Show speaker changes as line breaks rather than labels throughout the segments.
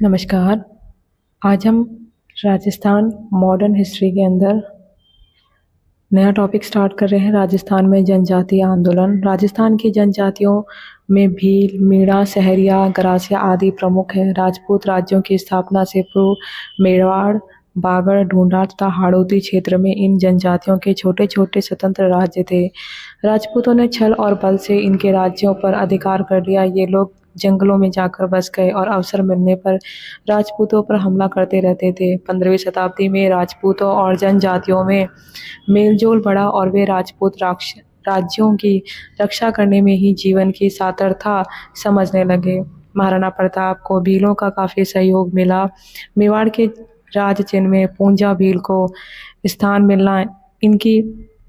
नमस्कार। आज हम राजस्थान मॉडर्न हिस्ट्री के अंदर नया टॉपिक स्टार्ट कर रहे हैं। राजस्थान में जनजातीय आंदोलन। राजस्थान की जनजातियों में भील, मीणा, सहरिया, गरासिया आदि प्रमुख हैं। राजपूत राज्यों की स्थापना से पूर्व मेवाड़, बागड़, ढूंढा तथा हाड़ौती क्षेत्र में इन जनजातियों के छोटे छोटे स्वतंत्र राज्य थे। राजपूतों ने छल और बल से इनके राज्यों पर अधिकार कर लिया। ये लोग जंगलों में जाकर बस गए और अवसर मिलने पर राजपूतों पर हमला करते रहते थे। 15वीं शताब्दी में राजपूतों और जनजातियों में मेलजोल बढ़ा और वे राजपूत राज्यों की रक्षा करने में ही जीवन की सार्थकता समझने लगे। महाराणा प्रताप को भीलों का काफ़ी सहयोग मिला। मेवाड़ के राज चिन्ह में पूंजा भील को स्थान मिलना इनकी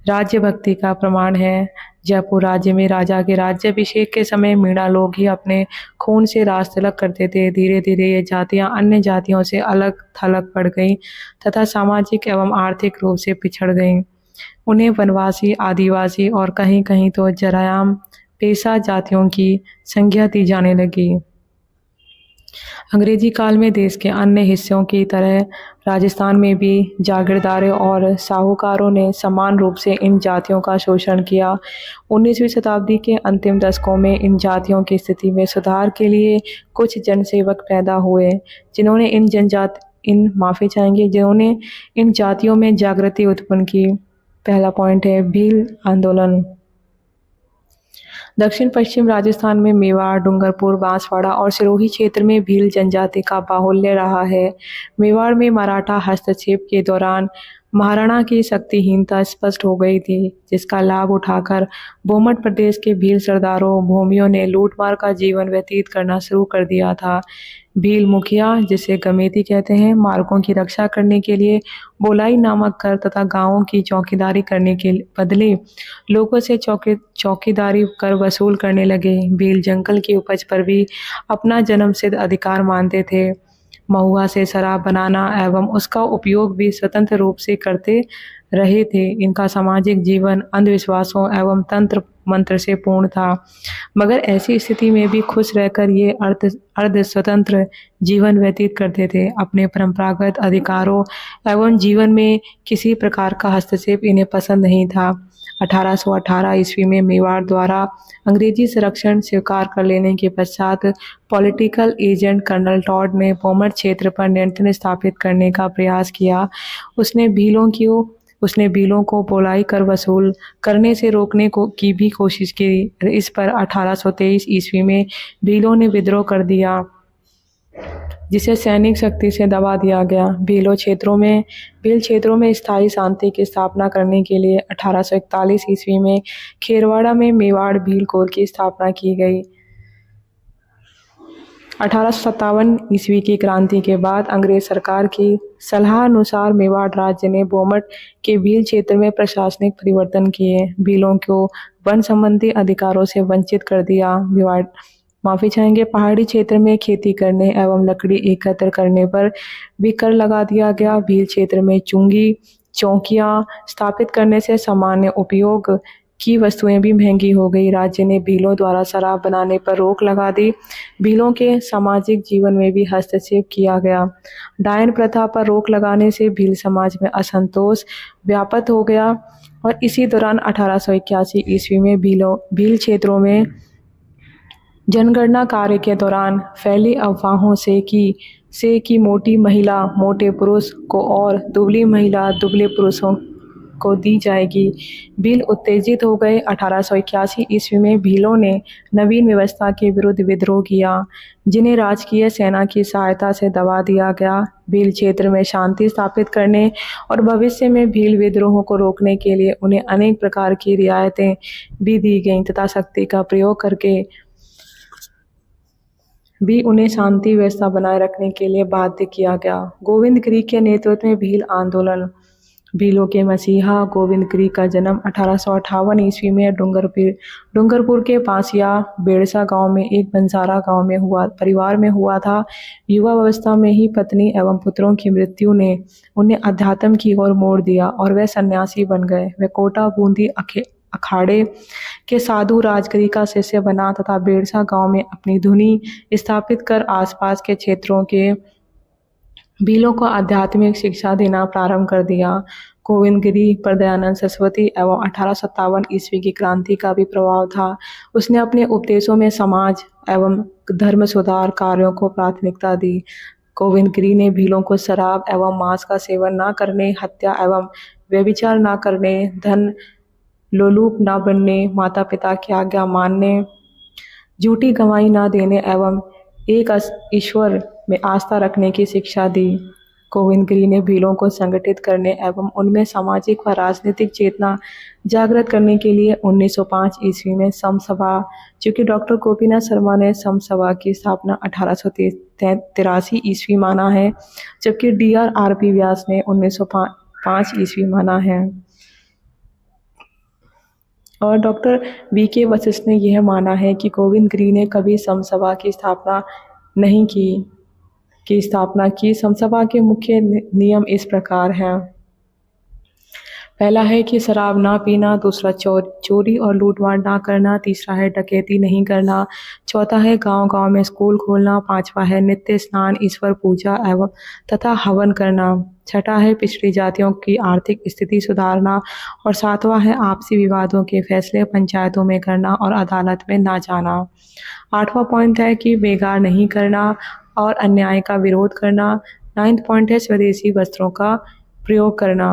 राज्य भक्ति का प्रमाण है। जयपुर राज्य में राजा के राज्याभिषेक के समय मीणा लोग ही अपने खून से राज तिलक करते थे। धीरे धीरे ये जातियां अन्य जातियों से अलग थलग पड़ गईं तथा सामाजिक एवं आर्थिक रूप से पिछड़ गईं। उन्हें वनवासी, आदिवासी और कहीं कहीं तो जरायाम पेशा जातियों की संज्ञा दी जाने लगी। अंग्रेजी काल में देश के अन्य हिस्सों की तरह राजस्थान में भी जागीरदारों और साहूकारों ने समान रूप से इन जातियों का शोषण किया। 19वीं शताब्दी के अंतिम दशकों में इन जातियों की स्थिति में सुधार के लिए कुछ जनसेवक पैदा हुए, जिन्होंने इन जातियों में जागृति उत्पन्न की। पहला पॉइंट है भील आंदोलन। दक्षिण पश्चिम राजस्थान में मेवाड़, डूंगरपुर, बांसवाड़ा और सिरोही क्षेत्र में भील जनजाति का बाहुल्य रहा है। मेवाड़ में मराठा हस्तक्षेप के दौरान महाराणा की शक्तिहीनता स्पष्ट हो गई थी, जिसका लाभ उठाकर बोमट प्रदेश के भील सरदारों भूमियों ने लूटमार का जीवन व्यतीत करना शुरू कर दिया था। भील मुखिया, जिसे गमेती कहते हैं, मार्गों की रक्षा करने के लिए बोलाई नामक कर तथा गांवों की चौकीदारी करने के बदले लोगों से चौकीदारी कर वसूल करने लगे। भील जंगल की उपज पर भी अपना जन्मसिद्ध अधिकार मानते थे। महुआ से शराब बनाना एवं उसका उपयोग भी स्वतंत्र रूप से करते रहे थे। इनका सामाजिक जीवन अंधविश्वासों एवं तंत्र मंत्र से पूर्ण था, मगर ऐसी स्थिति में भी खुश रहकर ये अर्ध स्वतंत्र जीवन व्यतीत करते थे। अपने परंपरागत अधिकारों एवं जीवन में किसी प्रकार का हस्तक्षेप इन्हें पसंद नहीं था। 1818 ईस्वी में मेवाड़ द्वारा अंग्रेजी संरक्षण स्वीकार कर लेने के पश्चात पॉलिटिकल एजेंट कर्नल टॉड ने बोमट क्षेत्र पर नियंत्रण स्थापित करने का प्रयास किया। उसने भीलों को बोलाई कर वसूल करने से रोकने की भी कोशिश की। इस पर 1823 ईस्वी में भीलों ने विद्रोह कर दिया, जिसे सैनिक शक्ति से दबा दिया गया। भील क्षेत्रों में स्थायी शांति की स्थापना करने के लिए 1841 ईस्वी में खेरवाड़ा में मेवाड़ भील कोर की स्थापना की गई। 1857 ईस्वी की क्रांति के बाद अंग्रेज सरकार की सलाह अनुसार मेवाड़ राज्य ने बोमट के भील क्षेत्र में प्रशासनिक परिवर्तन किए। भीलों को वन संबंधी अधिकारों से वंचित कर दिया। पहाड़ी क्षेत्र में खेती करने एवं लकड़ी एकत्र करने पर भी कर लगा दिया गया। भील क्षेत्र में चौकियां स्थापित करने से सामान्य उपयोग की वस्तुएं भी महंगी हो गई। राज्य ने भीलों द्वारा शराब बनाने पर रोक लगा दी। भीलों के सामाजिक जीवन में भी हस्तक्षेप किया गया। डायन प्रथा पर रोक लगाने से भील समाज में असंतोष व्याप्त हो गया और इसी दौरान 1881 ईस्वी में भील क्षेत्रों में जनगणना कार्य के दौरान फैली अफवाहों से कि मोटी महिला मोटे पुरुष को और दुबली महिला दुबले पुरुषों को दी जाएगी, भील उत्तेजित हो गए। 1881 ईस्वी में भीलों ने नवीन व्यवस्था के विरुद्ध विद्रोह किया, जिन्हें राजकीय सेना की सहायता से दबा दिया गया। भील क्षेत्र में शांति स्थापित करने और भविष्य में भील विद्रोहों को रोकने के लिए उन्हें अनेक प्रकार की रियायतें भी दी गईं तथा शक्ति का प्रयोग करके भी उन्हें शांति व्यवस्था बनाए रखने के लिए बाध्य किया गया। गोविंद गिरी के नेतृत्व में भील आंदोलन। भीलों के मसीहा गोविंद गिरी का जन्म 1858 ईस्वी में डूंगरपुर के पासिया बेड़सा गांव में एक बंजारा परिवार में हुआ था। युवा अवस्था में ही पत्नी एवं पुत्रों की मृत्यु ने उन्हें अध्यात्म की ओर मोड़ दिया और वे सन्यासी बन गए। वे कोटा, बूंदी, अखाड़े के साधु राजगिरी का शिष्य बना तथा बेड़सा गांव में अपनी धुनी स्थापित कर आसपास के क्षेत्रों के भीलों को आध्यात्मिक शिक्षा देना प्रारंभ कर दिया। गोविंद गिरी पर दयानंद सरस्वती एवं 1857 ईस्वी की क्रांति का भी प्रभाव था। उसने अपने उपदेशों में समाज एवं धर्म सुधार कार्यों को प्राथमिकता दी। गोविंद गिरी ने भीलों को शराब एवं मांस का सेवन न करने, हत्या एवं व्यभिचार न करने, धन लोलुप न बनने, माता पिता की आज्ञा मानने, झूठी गवाही न देने एवं एक ईश्वर में आस्था रखने की शिक्षा दी। गोविंद गिरी ने भीलों को संगठित करने एवं उनमें सामाजिक व राजनीतिक चेतना जागृत करने के लिए 1905 ईस्वी में सम सभा, चूँकि डॉक्टर गोपीनाथ शर्मा ने सम सभा की स्थापना 1883 ईस्वी माना है, जबकि DRRP व्यास ने 1905 ईस्वी माना है और डॉक्टर VK वशिष्ठ ने यह माना है कि गोविंद गिरी ने कभी समसभा की स्थापना नहीं की स्थापना की। समसभा के मुख्य नियम इस प्रकार हैं। पहला है कि शराब ना पीना, दूसरा चोरी और लूटमार ना करना, तीसरा है डकैती नहीं करना, चौथा है गांव-गांव में स्कूल खोलना, पांचवा है नित्य स्नान, ईश्वर पूजा एवं तथा हवन करना, छठा है पिछड़ी जातियों की आर्थिक स्थिति सुधारना और सातवां है आपसी विवादों के फैसले पंचायतों में करना और अदालत में ना जाना। आठवां पॉइंट है कि बेगार नहीं करना और अन्याय का विरोध करना। 9वां पॉइंट है स्वदेशी वस्त्रों का प्रयोग करना।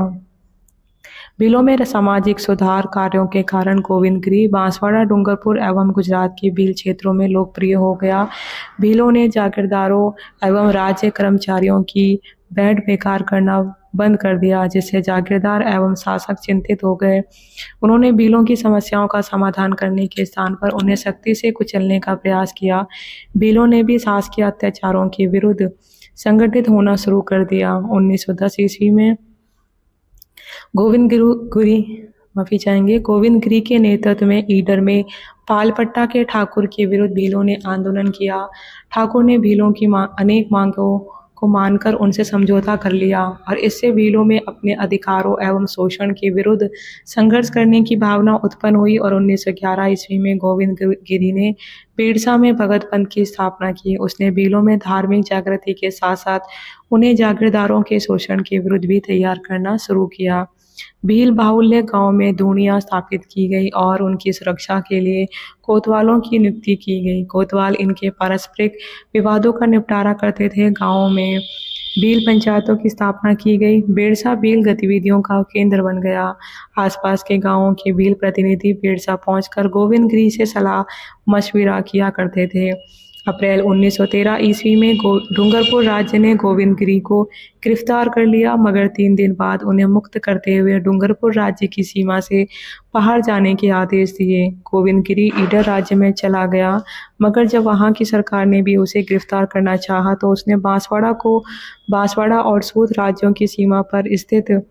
भीलों में सामाजिक सुधार कार्यों के कारण गोविंद गिरी बांसवाड़ा, डूंगरपुर एवं गुजरात के भील क्षेत्रों में लोकप्रिय हो गया। भीलों ने जागीरदारों एवं राज्य कर्मचारियों की भेंट बेकार करना बंद कर दिया, जिससे जागीरदार एवं शासक चिंतित हो गए। उन्होंने भीलों की समस्याओं का समाधान करने के स्थान पर उन्हें सख्ती से कुचलने का प्रयास किया। भीलों ने भी शासकीय अत्याचारों के विरुद्ध संगठित होना शुरू कर दिया। 1910 ईस्वी में गोविंद गिरी के नेतृत्व में ईडर में पालपट्टा के ठाकुर के विरुद्ध भीलों ने आंदोलन किया। ठाकुर ने भीलों की अनेक मांगों को मानकर उनसे समझौता कर लिया और इससे भीलों में अपने अधिकारों एवं शोषण के विरुद्ध संघर्ष करने की भावना उत्पन्न हुई और 1911 ईस्वी में गोविंद गिरी ने बेड़सा में भगत पंथ की स्थापना की। उसने भीलों में धार्मिक जागृति के साथ साथ उन्हें जागीरदारों के शोषण के विरुद्ध भी तैयार करना शुरू किया। भील बाहुल्य गांव में दूनियां स्थापित की गई और उनकी सुरक्षा के लिए कोतवालों की नियुक्ति की गई। कोतवाल इनके पारस्परिक विवादों का निपटारा करते थे। गांवों में भील पंचायतों की स्थापना की गई। बेड़सा भील गतिविधियों का केंद्र बन गया। आसपास के गांवों के भील प्रतिनिधि बेड़सा पहुंचकर गोविंद गिरी से सलाह मशविरा किया करते थे। अप्रैल 1913 ईस्वी में डूंगरपुर राज्य ने गोविंद गिरी को गिरफ्तार कर लिया, मगर 3 दिन बाद उन्हें मुक्त करते हुए डूंगरपुर राज्य की सीमा से बाहर जाने के आदेश दिए। गोविंद गिरी ईडर राज्य में चला गया, मगर जब वहां की सरकार ने भी उसे गिरफ्तार करना चाहा तो उसने बांसवाड़ा और सूद राज्यों की सीमा पर स्थित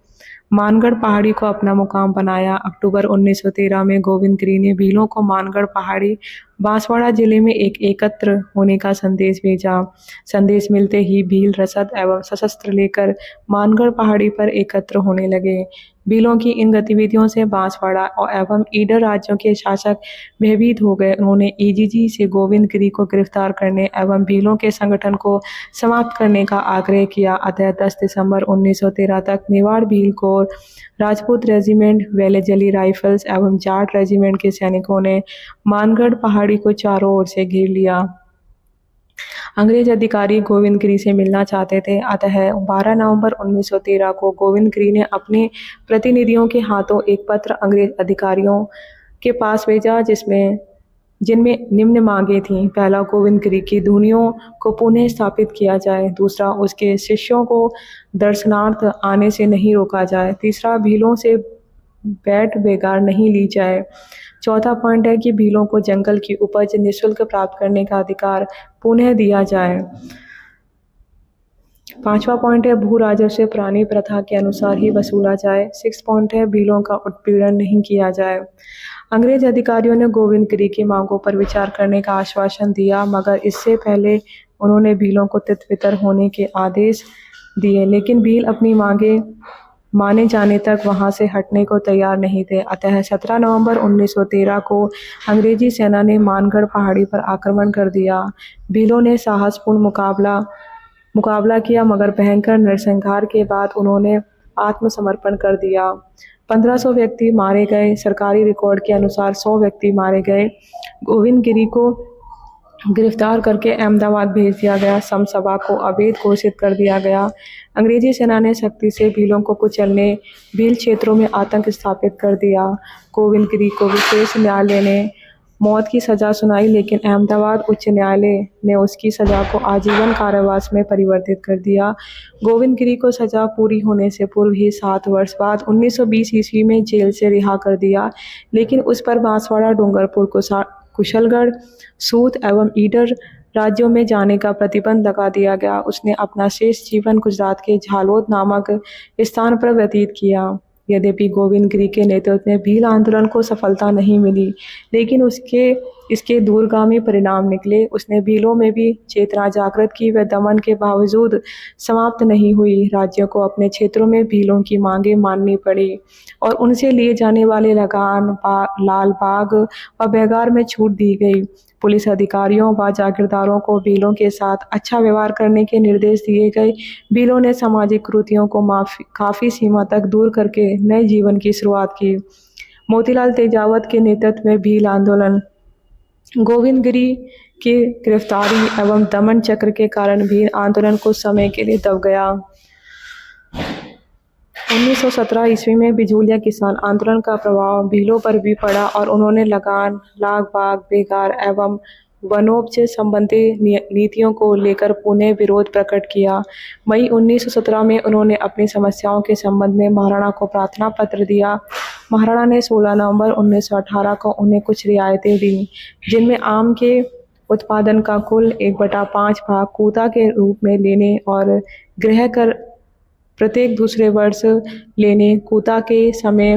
मानगढ़ पहाड़ी को अपना मुकाम बनाया। अक्टूबर 1913 में गोविंद गिरी ने भीलों को मानगढ़ पहाड़ी बांसवाड़ा जिले में एकत्र होने का संदेश भेजा। संदेश मिलते ही भील रसद एवं शस्त्र लेकर मानगढ़ पहाड़ी पर एकत्र होने लगे। भीलों की इन गतिविधियों से बांसवाड़ा एवं ईडर राज्यों के शासक भयभीत हो गए। उन्होंने ईजीजी से गोविंद गिरी को गिरफ्तार करने एवं भीलों के संगठन को समाप्त करने का आग्रह किया। अतः 10 दिसंबर 1913 तक Mewar Bhil core, Rajput regiment, Wellesley rifles एवं जाट रेजिमेंट के सैनिकों ने मानगढ़ पहाड़ी को चारों ओर से घेर लिया। अंग्रेज अधिकारी गोविंद गिरी से मिलना चाहते थे। अतः 12 नवंबर 1913 को गोविंद गिरी ने अपने प्रतिनिधियों के हाथों एक पत्र अंग्रेज अधिकारियों के पास भेजा, जिनमें निम्न मांगे थीं। पहला, गोविंद गिरी की धुनियों को पुनः स्थापित किया जाए। दूसरा, उसके शिष्यों को दर्शनार्थ आने से नहीं रोका जाए। तीसरा, भीलों से बैठ बेगार नहीं ली जाए। चौथा पॉइंट है कि भीलों को जंगल की उपज निःशुल्क प्राप्त करने का अधिकार पुनः दिया जाए। 5वां पॉइंट है भू राजस्व पुरानी प्रथा के अनुसार ही वसूला जाए। 6 पॉइंट है भीलों का उत्पीड़न नहीं किया जाए। अंग्रेज अधिकारियों ने गोविंद गिरी की मांगों पर विचार करने का आश्वासन दिया, मगर इससे पहले उन्होंने भीलों को तितर-बितर होने के आदेश दिए। लेकिन भील अपनी मांगे माने जाने तक वहां से हटने को तैयार नहीं थे। अतः 17 नवंबर 1913 को अंग्रेजी सेना ने मानगढ़ पहाड़ी पर आक्रमण कर दिया। भीलों ने साहसपूर्ण मुकाबला किया, मगर भयंकर नरसंहार के बाद उन्होंने आत्मसमर्पण कर दिया। 1500 व्यक्ति मारे गए। सरकारी रिकॉर्ड के अनुसार 100 व्यक्ति मारे गए। गोविंद गिरी को गिरफ्तार करके अहमदाबाद भेज दिया गया। समसभा को अवैध घोषित कर दिया गया। अंग्रेजी सेना ने सख्ती से भीलों को कुचलने, भील क्षेत्रों में आतंक स्थापित कर दिया। गोविंद गिरी को विशेष न्यायालय ने मौत की सजा सुनाई, लेकिन अहमदाबाद उच्च न्यायालय ने उसकी सजा को आजीवन कारावास में परिवर्तित कर दिया। गोविंद गिरी को सजा पूरी होने से पूर्व ही 7 वर्ष बाद 1920 ईस्वी में जेल से रिहा कर दिया, लेकिन उस पर बांसवाड़ा, डूंगरपुर, कुशलगढ़, सूत एवं ईडर राज्यों में जाने का प्रतिबंध लगा दिया गया। उसने अपना शेष जीवन गुजरात के झालोद नामक स्थान पर व्यतीत किया। यद्यपि गोविंद गिरी के नेतृत्व में भील आंदोलन को सफलता नहीं मिली, लेकिन इसके दूरगामी परिणाम निकले। उसने भीलों में भी चेतना जागृत की। वह दमन के बावजूद समाप्त नहीं हुई। राज्यों को अपने क्षेत्रों में भीलों की मांगें माननी पड़ी और उनसे लिए जाने वाले लगान, लाल बाग व बेगार में छूट दी गई। पुलिस अधिकारियों व जागीरदारों को भीलों के साथ अच्छा व्यवहार करने के निर्देश दिए गए। भीलों ने सामाजिक कुरीतियों को काफ़ी सीमा तक दूर करके नए जीवन की शुरुआत की। मोतीलाल तेजावत के नेतृत्व में भील आंदोलन। गोविंद गिरी की गिरफ्तारी एवं दमन चक्र के कारण भील आंदोलन कुछ समय के लिए दब गया। 1917 ईस्वी में बिजूलिया किसान आंदोलन का प्रभाव भीलों पर भी पड़ा और उन्होंने लगान, लाग बाग, बेगार एवं वनोपज संबंधी नीतियों को लेकर पुनः विरोध प्रकट किया। मई 1917 में उन्होंने अपनी समस्याओं के संबंध में महाराणा को प्रार्थना पत्र दिया। महाराणा ने 16 नवंबर 1918 को उन्हें कुछ रियायतें दी, जिनमें आम के उत्पादन का कुल 1/5 भाग कूता के रूप में लेने और गृह कर प्रत्येक दूसरे वर्ष लेने, कूता के समय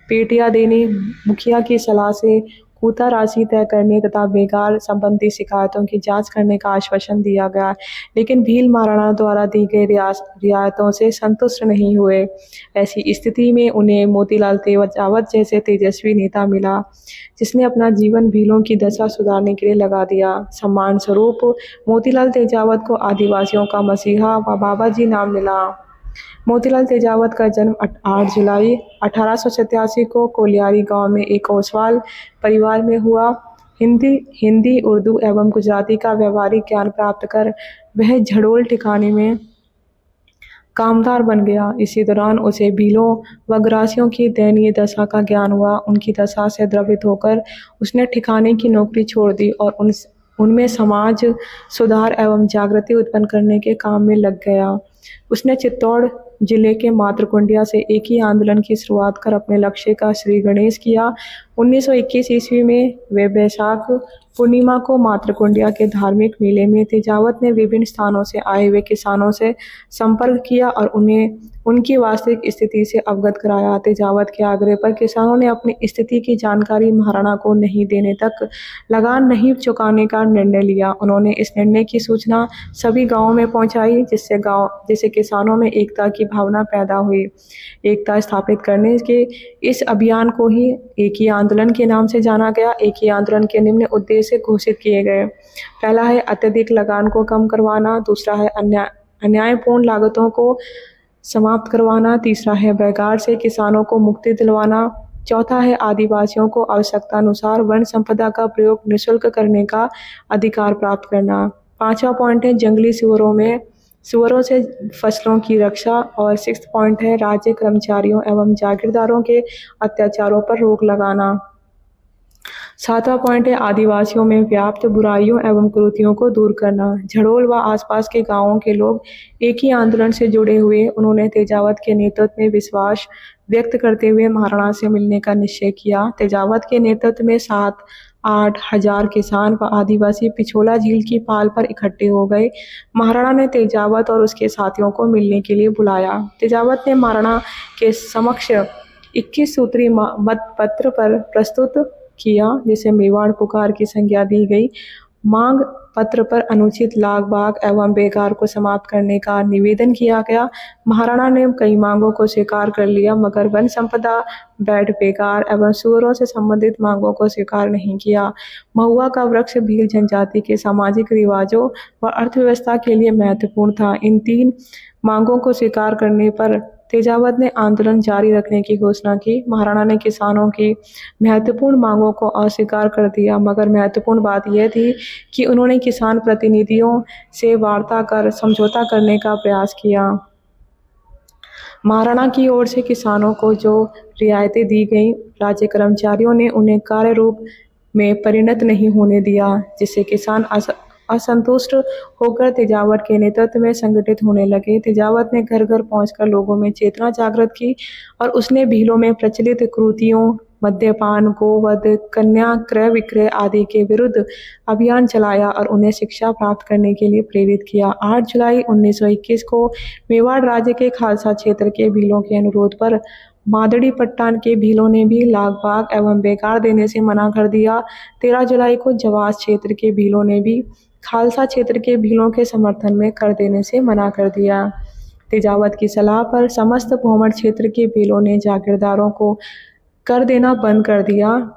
पेटियां देने, मुखिया की सलाह से कूता राशि तय करने तथा बेगार संबंधी शिकायतों की जांच करने का आश्वासन दिया गया। लेकिन भील महाराणा द्वारा दी गई रियायतों से संतुष्ट नहीं हुए। ऐसी स्थिति में उन्हें मोतीलाल तेजावत जैसे तेजस्वी नेता मिला, जिसने अपना जीवन भीलों की दशा सुधारने के लिए लगा दिया। सम्मान स्वरूप मोतीलाल तेजावत को आदिवासियों का मसीहा व बाबा जी नाम मिला। मोतीलाल तेजावत का जन्म 8 जुलाई 1887 को कोलियारी गांव में एक ओसवाल परिवार में हुआ। हिंदी, उर्दू एवं गुजराती का व्यवहारिक ज्ञान प्राप्त कर वह झड़ोल ठिकाने में कामदार बन गया। इसी दौरान उसे भीलों व ग्रासियों की दयनीय दशा का ज्ञान हुआ। उनकी दशा से द्रवित होकर उसने ठिकाने की नौकरी छोड़ दी और उनमें समाज सुधार एवं जागृति उत्पन्न करने के काम में लग गया। उसने चित्तौड़ जिले के मातृकुंडिया से एक ही आंदोलन की शुरुआत कर अपने लक्ष्य का श्री गणेश किया। 1921 ईस्वी में वे वैशाख पूर्णिमा को मातृकुंडिया के धार्मिक मेले में तेजावत ने विभिन्न स्थानों से आए हुए किसानों से संपर्क किया और उन्हें उनकी वास्तविक स्थिति से अवगत कराया। तेजावत के आग्रह पर किसानों ने अपनी स्थिति की जानकारी महाराणा को नहीं देने तक लगान नहीं चुकाने का निर्णय लिया। उन्होंने इस निर्णय की सूचना सभी गांवों में पहुंचाई, जिससे किसानों में एकता की भावना पैदा हुई। एकता स्थापित करने के इस अभियान को ही एक ही आंदोलन के नाम से जाना गया। एक ही आंदोलन के निम्न उद्देश्य घोषित किए गए। पहला है अत्यधिक लगान को कम करवाना, दूसरा है अन्यायपूर्ण लागतों को समाप्त करवाना, तीसरा है बेगार से किसानों को मुक्ति दिलवाना, चौथा है आदिवासियों को आवश्यकता अनुसार वन संपदा का प्रयोग निःशुल्क करने का अधिकार प्राप्त करना, पांचवा पॉइंट है जंगली सुअरों से फसलों की रक्षा और 6th पॉइंट है राज्य कर्मचारियों एवं जागीरदारों के अत्याचारों पर रोक लगाना। 7वां पॉइंट है आदिवासियों में व्याप्त बुराइयों एवं कुरीतियों को दूर करना। झड़ोल व आसपास के गांवों के लोग एक ही आंदोलन से जुड़े हुए। उन्होंने तेजावत के नेतृत्व में विश्वास व्यक्त करते हुए महाराणा से मिलने का निश्चय किया। तेजावत के नेतृत्व में 7-8 हजार किसान व आदिवासी पिछोला झील की पाल पर इकट्ठे हो गए। महाराणा ने तेजावत और उसके साथियों को मिलने के लिए बुलाया। तेजावत ने महाराणा के समक्ष 21 सूत्री मत पत्र पर प्रस्तुत किया, जिसे मेवाड़ पुकार की संज्ञा दी गई। मांग पत्र पर अनुचित लाग-बाग एवं बेगार को समाप्त करने का निवेदन किया गया। महाराणा ने कई मांगों को स्वीकार कर लिया, मगर वन संपदा, बैठ बेगार एवं सूअरों से संबंधित मांगों को स्वीकार नहीं किया। महुआ का वृक्ष भील जनजाति के सामाजिक रिवाजों व अर्थव्यवस्था के लिए महत्वपूर्ण था। इन 3 मांगों को स्वीकार करने पर तेजावत ने आंदोलन जारी रखने की घोषणा की। महाराणा ने किसानों की महत्वपूर्ण मांगों को अस्वीकार कर दिया, मगर महत्वपूर्ण बात यह थी कि उन्होंने किसान प्रतिनिधियों से वार्ता कर समझौता करने का प्रयास किया। महाराणा की ओर से किसानों को जो रियायतें दी गईं, राज्य कर्मचारियों ने उन्हें कार्य रूप में परिणत नहीं होने दिया, जिससे किसान असंतुष्ट होकर तेजावत के नेतृत्व में संगठित होने लगे। तेजावत ने घर घर पहुंचकर लोगों में चेतना जागृत की और उसने भीलों में प्रचलित कुरीतियों, मद्यपान, गोवध, कन्या क्रय विक्रय आदि के विरुद्ध अभियान चलाया और उन्हें शिक्षा प्राप्त करने के लिए प्रेरित किया। 8 जुलाई 1921 को मेवाड़ राज्य के खालसा क्षेत्र के भीलों के अनुरोध पर मादड़ी पट्टान के भीलों ने भी लाग-बाग एवं बेगार देने से मना कर दिया। 13 जुलाई को जवास क्षेत्र के भीलों ने भी खालसा क्षेत्र के भीलों के समर्थन में कर देने से मना कर दिया। तेजावत की सलाह पर समस्त भोमड़ क्षेत्र के भीलों ने जागीरदारों को कर देना बंद कर दिया।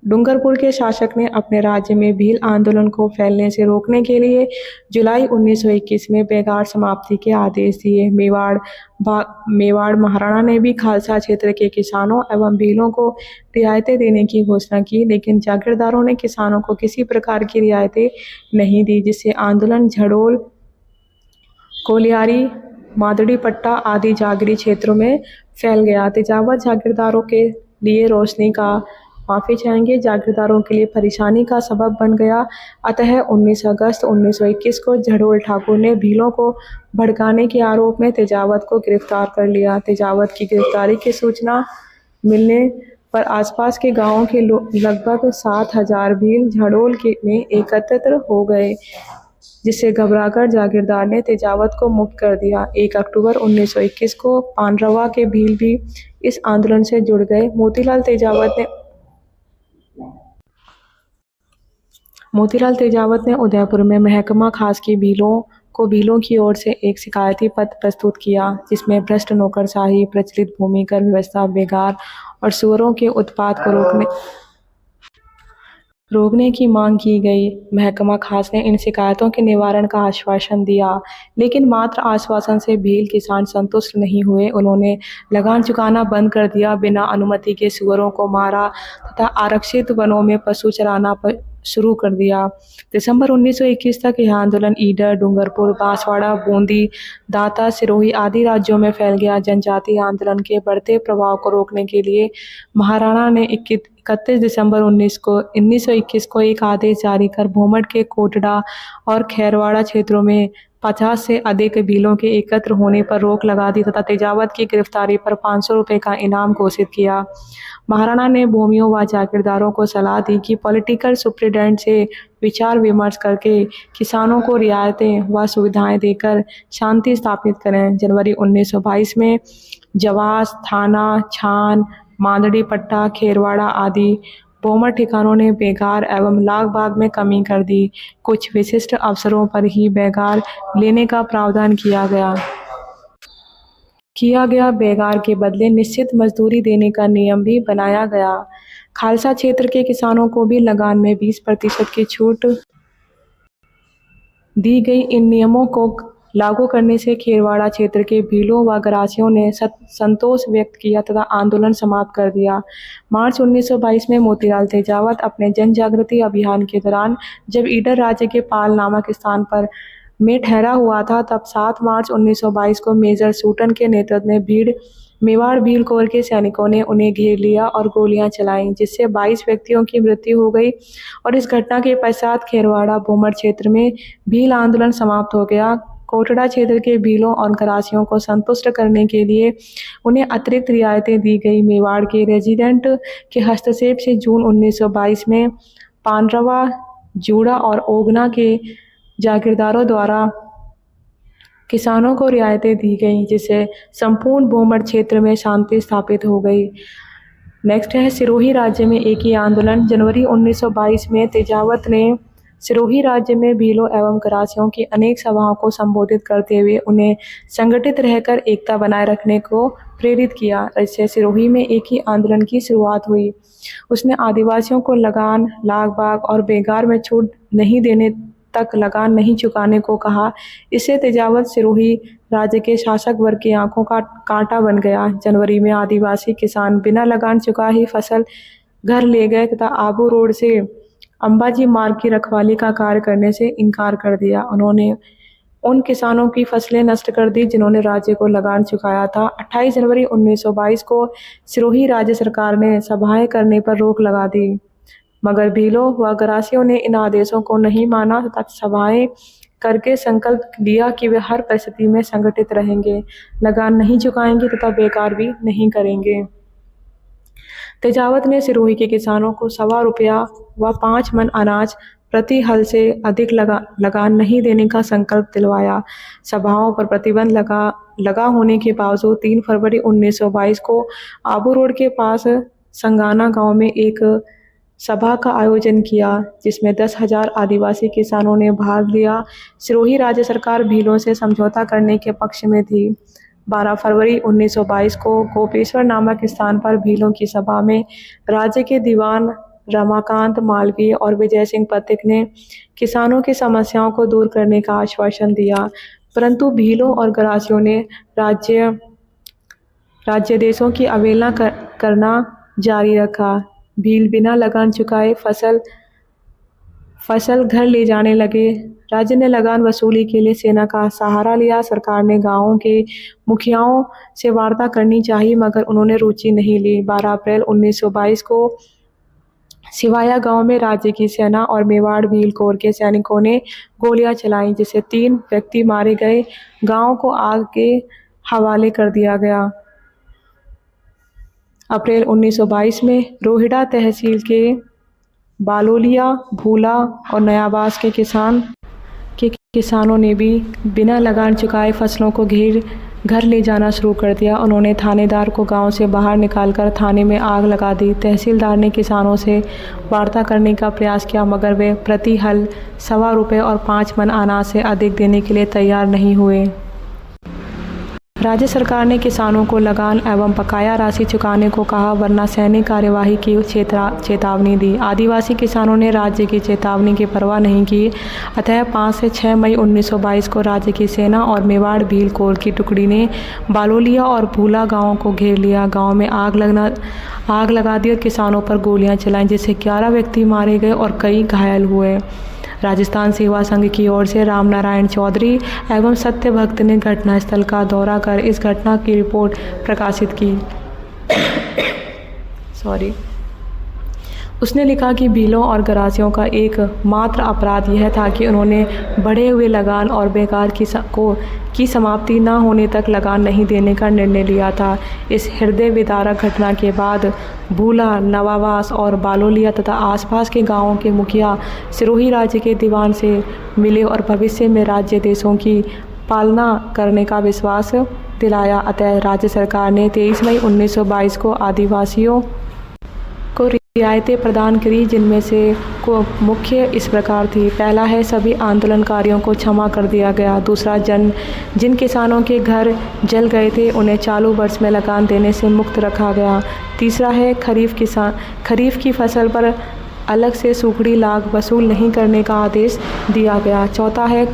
डूंगरपुर के शासक ने अपने राज्य में भील आंदोलन को फैलने से रोकने के लिए जुलाई 1921 में बेगार समाप्ति के आदेश दिए। मेवाड़ महाराणा ने भी खालसा क्षेत्र के किसानों एवं भीलों को रियायतें देने की घोषणा की, लेकिन जागीरदारों ने किसानों को किसी प्रकार की रियायतें नहीं दी, जिससे आंदोलन झड़ोल, कोलियारी, मादड़ी पट्टा आदि जागीरी क्षेत्रों में फैल गया। तेजावत जागीरदारों के लिए रोशनी का जागीरदारों के लिए परेशानी का सबब बन गया। अतः 19 अगस्त 1921 को झड़ोल ठाकुर ने भीलों को भड़काने के आरोप में तेजावत को गिरफ्तार कर लिया। तेजावत की गिरफ्तारी की सूचना मिलने पर आसपास के गांवों के लगभग 7,000 भील झड़ोल में एकत्रित हो गए, जिससे घबराकर जागीरदार ने तेजावत को मुक्त कर दिया। 1 अक्टूबर 1921 को पांडरवा के भील भी इस आंदोलन से जुड़ गए। मोतीलाल तेजावत ने उदयपुर में महकमा खास की भीलों की ओर से एक शिकायती पत्र प्रस्तुत किया, जिसमें भ्रष्ट नौकरशाही, प्रचलित भूमिकर व्यवस्था, बेगार और सूअरों के उत्पात को रोकने की मांग की गई। महकमा खास ने इन शिकायतों के निवारण का आश्वासन दिया, लेकिन मात्र आश्वासन से भील किसान संतुष्ट नहीं हुए। उन्होंने लगान चुकाना बंद कर दिया, बिना अनुमति के सूअरों को मारा तथा आरक्षित वनों में पशु चराना शुरू कर दिया। दिसंबर 1921 तक यह आंदोलन ईडर, डूंगरपुर, बांसवाड़ा, बूंदी, दांता, सिरोही आदि राज्यों में फैल गया। जनजातीय आंदोलन के बढ़ते प्रभाव को रोकने के लिए महाराणा ने 31 दिसंबर 1921 को एक आदेश जारी कर भोमड़ के कोटड़ा और खैरवाड़ा क्षेत्रों में 50 से अधिक भीलों के एकत्र होने पर रोक लगा दी तथा तेजावत की गिरफ्तारी पर 500 रुपये का इनाम घोषित किया। महाराणा ने भूमियों व जागीरदारों को सलाह दी कि पॉलिटिकल सुप्रिटेंडेंट से विचार विमर्श करके किसानों को रियायतें व सुविधाएं देकर शांति स्थापित करें। जनवरी 1922 में जवास, थाना, छान, मादड़ी पट्टा, खेरवाड़ा आदि भोमड़ ठिकानों ने बेगार एवं लाग-बाग में कमी कर दी। कुछ विशिष्ट अवसरों पर ही बेगार लेने का प्रावधान किया गया। बेगार के बदले निश्चित मजदूरी देने का नियम भी बनाया गया। खालसा क्षेत्र के किसानों को भी लगान में 20% की छूट दी गई। इन नियमों को लागू करने से खेरवाड़ा क्षेत्र के भीलों व गरासियों ने संतोष व्यक्त किया तथा आंदोलन समाप्त कर दिया। मार्च 1922 में मोतीलाल तेजावत अपने जन जागृति अभियान के दौरान जब ईडर राज्य के पाल नामक स्थान पर में ठहरा हुआ था, तब 7 मार्च 1922 को मेजर सूटन के नेतृत्व में मेवाड़ भील कोर के सैनिकों ने उन्हें घेर लिया और गोलियां चलाईं, जिससे 22 व्यक्तियों की मृत्यु हो गई। और इस घटना के पश्चात खेरवाड़ा भोमड़ क्षेत्र में भील आंदोलन समाप्त हो गया। कोटड़ा क्षेत्र के भीलों और गरासियों को संतुष्ट करने के लिए उन्हें अतिरिक्त रियायतें दी गई। मेवाड़ के रेजिडेंट के हस्तक्षेप से जून 1922 में पांडरवा, जूड़ा और ओगना के जागीरदारों द्वारा किसानों को रियायतें दी गईं, जिससे संपूर्ण भोमड़ क्षेत्र में शांति स्थापित हो गई। नेक्स्ट है सिरोही राज्य में एक ही आंदोलन। जनवरी 1922 में तेजावत ने सिरोही राज्य में भीलों एवं गरासियों की अनेक सभाओं को संबोधित करते हुए उन्हें संगठित रहकर एकता बनाए रखने को प्रेरित किया। इससे सिरोही में एक ही आंदोलन की शुरुआत हुई। उसने आदिवासियों को लगान, लाग बाग और बेगार में छूट नहीं देने तक लगान नहीं चुकाने को कहा। इससे तेजावत सिरोही राज्य के शासक वर्ग की आंखों का कांटा बन गया। जनवरी में आदिवासी किसान बिना लगान चुका ही फसल घर ले गए तथा आबू रोड से अंबाजी मार्ग की रखवाली का कार्य करने से इनकार कर दिया। उन्होंने उन किसानों की फसलें नष्ट कर दी जिन्होंने राज्य को लगान चुकाया था। 28 जनवरी 1922 को सिरोही राज्य सरकार ने सभाएं करने पर रोक लगा दी, मगर भीलों व गरासियों ने इन आदेशों को नहीं माना तथा सभाएं करके संकल्प लिया कि वे हर परिस्थिति में संगठित रहेंगे, लगान नहीं चुकाएंगे तथा बेकार भी नहीं करेंगे। तेजावत ने सिरोही के किसानों को ₹1.25 व 5 मन अनाज प्रति हल से अधिक लगान नहीं देने का संकल्प दिलवाया। सभाओं पर प्रतिबंध लगा होने के बावजूद 3 फरवरी 1922 को आबू रोड के पास संगाना गांव में एक सभा का आयोजन किया, जिसमें 10,000 आदिवासी किसानों ने भाग लिया। सिरोही राज्य सरकार भीलों से समझौता करने के पक्ष में थी। 12 फरवरी 1922 को गोपेश्वर नामक स्थान पर भीलों की सभा में राज्य के दीवान रमाकांत मालवीय और विजय सिंह पथिक ने किसानों की समस्याओं को दूर करने का आश्वासन दिया, परंतु भीलों और गरासियों ने राज्यादेशों की अवहेलना करना जारी रखा। भील बिना लगान चुकाए फसल घर ले जाने लगे। राज्य ने लगान वसूली के लिए सेना का सहारा लिया। सरकार ने गांवों के मुखियाओं से वार्ता करनी चाहिए, मगर उन्होंने रुचि नहीं ली। 12 अप्रैल 1922 को सिवाया गांव में राज्य की सेना और मेवाड़ भील कोर के सैनिकों ने गोलियां चलाईं, जिससे 3 व्यक्ति मारे गए। गांव को आग के हवाले कर दिया गया। अप्रैल 1922 में रोहिड़ा तहसील के बालोलिया, भूला और नयाबास के किसानों ने भी बिना लगान चुकाए फसलों को घर ले जाना शुरू कर दिया। उन्होंने थानेदार को गांव से बाहर निकालकर थाने में आग लगा दी। तहसीलदार ने किसानों से वार्ता करने का प्रयास किया, मगर वे प्रति हल ₹1.25 और 5 मन अनाज से अधिक देने के लिए तैयार नहीं हुए। राज्य सरकार ने किसानों को लगान एवं बकाया राशि चुकाने को कहा, वरना सैन्य कार्यवाही की चेतावनी दी। आदिवासी किसानों ने राज्य की चेतावनी की परवाह नहीं की। अतः 5 से 6 मई 1922 को राज्य की सेना और मेवाड़ भील कोर की टुकड़ी ने बालोलिया और भूला गांवों को घेर लिया। गांव में आग लगा दी और किसानों पर गोलियां चलाईं, जिससे 11 व्यक्ति मारे गए और कई घायल हुए। राजस्थान सेवा संघ की ओर से रामनारायण चौधरी एवं सत्य भक्त ने घटनास्थल का दौरा कर इस घटना की रिपोर्ट प्रकाशित की। उसने लिखा कि भीलों और गरासियों का एकमात्र अपराध यह था कि उन्होंने बढ़े हुए लगान और बेकार की समाप्ति न होने तक लगान नहीं देने का निर्णय लिया था। इस हृदय विदारक घटना के बाद भूला, नवाबास और बालोलिया तथा आसपास के गांवों के मुखिया सिरोही राज्य के दीवान से मिले और भविष्य में राज्य देशों की पालना करने का विश्वास दिलाया। अतः राज्य सरकार ने 23 मई 1922 को आदिवासियों को रियायतें प्रदान करी, जिनमें से मुख्य इस प्रकार थी। पहला है, सभी आंदोलनकारियों को क्षमा कर दिया गया। दूसरा, जिन किसानों के घर जल गए थे उन्हें चालू वर्ष में लगान देने से मुक्त रखा गया। तीसरा है, खरीफ की फसल पर अलग से सूखड़ी लाग वसूल नहीं करने का आदेश दिया गया। चौथा है,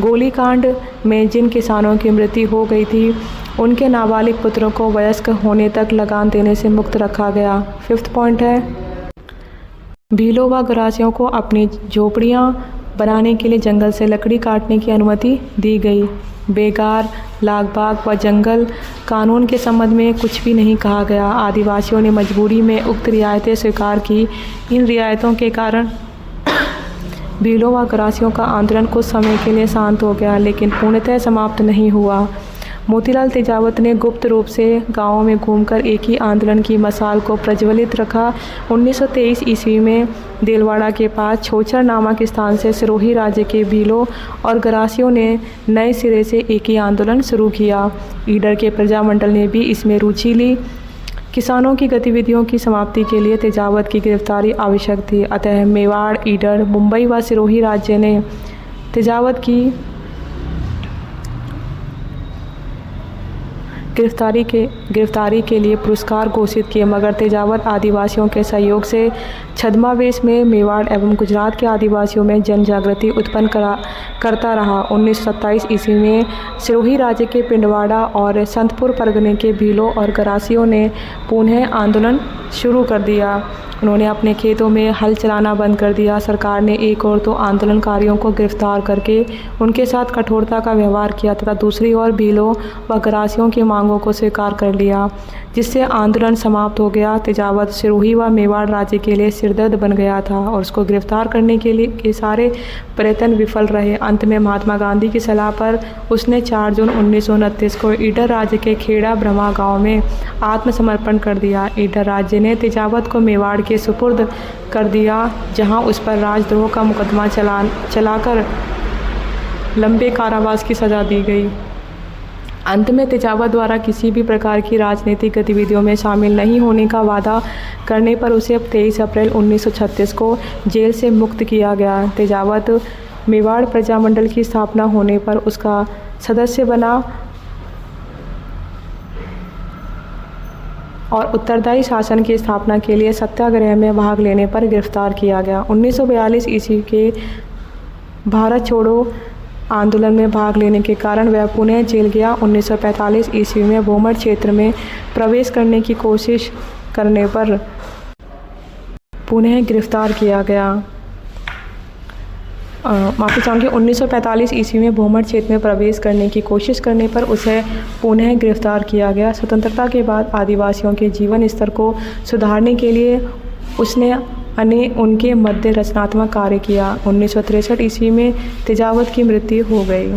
गोलीकांड में जिन किसानों की मृत्यु हो गई थी उनके नाबालिग पुत्रों को वयस्क होने तक लगान देने से मुक्त रखा गया। 5th पॉइंट है, भीलों व गरासियों को अपनी झोपड़ियां बनाने के लिए जंगल से लकड़ी काटने की अनुमति दी गई। बेगार, लागबाग व जंगल कानून के संबंध में कुछ भी नहीं कहा गया। आदिवासियों ने मजबूरी में उक्त रियायतें स्वीकार की। इन रियायतों के कारण भीलों व गरासियों का आंदोलन कुछ समय के लिए शांत हो गया, लेकिन पूर्णतः समाप्त नहीं हुआ। मोतीलाल तेजावत ने गुप्त रूप से गांवों में घूमकर एक ही आंदोलन की मशाल को प्रज्वलित रखा। 1923 ईस्वी में देलवाड़ा के पास छोचर नामक स्थान से सिरोही राज्य के भीलों और गरासियों ने नए सिरे से एक ही आंदोलन शुरू किया। ईडर के प्रजामंडल ने भी इसमें रुचि ली। किसानों की गतिविधियों की समाप्ति के लिए तेजावत की गिरफ्तारी आवश्यक थी, अतः मेवाड़, ईडर, मुंबई व सिरोही राज्य ने तेजावत की गिरफ्तारी के लिए पुरस्कार घोषित किए, मगर तेजावत आदिवासियों के सहयोग से छद्मावेश में मेवाड़ एवं गुजरात के आदिवासियों में जन जागृति उत्पन्न करता रहा। 1927 ईस्वी में सिरोही राज्य के पिंडवाड़ा और संतपुर परगने के भीलों और गरासियों ने पुनः आंदोलन शुरू कर दिया। उन्होंने अपने खेतों में हल चलाना बंद कर दिया। सरकार ने एक ओर तो आंदोलनकारियों को गिरफ्तार करके उनके साथ कठोरता का व्यवहार किया तथा दूसरी ओर भीलों व गरासियों की मांगों को स्वीकार कर लिया, जिससे आंदोलन समाप्त हो गया। तेजावत सिरोही व मेवाड़ राज्य के लिए सिरदर्द बन गया था और उसको गिरफ्तार करने के सारे प्रयत्न विफल रहे। अंत में महात्मा गांधी की सलाह पर उसने 4 जून 1929 को ईडर राज्य के खेड़ा ब्रह्मा गांव में आत्मसमर्पण कर दिया। ईडर राज्य ने तेजावत को मेवाड़ के सुपुर्द कर दिया, जहां उस पर राजद्रोह का मुकदमा चलाकर लंबे कारावास की सज़ा दी गई। अंत में तेजावत द्वारा किसी भी प्रकार की राजनीतिक गतिविधियों में शामिल नहीं होने का वादा करने पर उसे 23 अप्रैल 1936 को जेल से मुक्त किया गया। तेजावत मेवाड़ प्रजामंडल की स्थापना होने पर उसका सदस्य बना और उत्तरदायी शासन की स्थापना के लिए सत्याग्रह में भाग लेने पर गिरफ्तार किया गया। 1942 ईस्वी के भारत छोड़ो आंदोलन में भाग लेने के कारण वह पुनः जेल गया। 1945 ईस्वी में भोमड़ क्षेत्र में प्रवेश करने की कोशिश करने पर पुनः गिरफ्तार किया गया। माफ़ी चाहूँगी, 1945 ईस्वी में भोमड़ क्षेत्र में प्रवेश करने की कोशिश करने पर उसे पुनः गिरफ्तार किया गया। स्वतंत्रता के बाद आदिवासियों के जीवन स्तर को सुधारने के लिए उसने उनके मध्य रचनात्मक कार्य किया। 1963 ईस्वी में तेजावत की मृत्यु हो गई।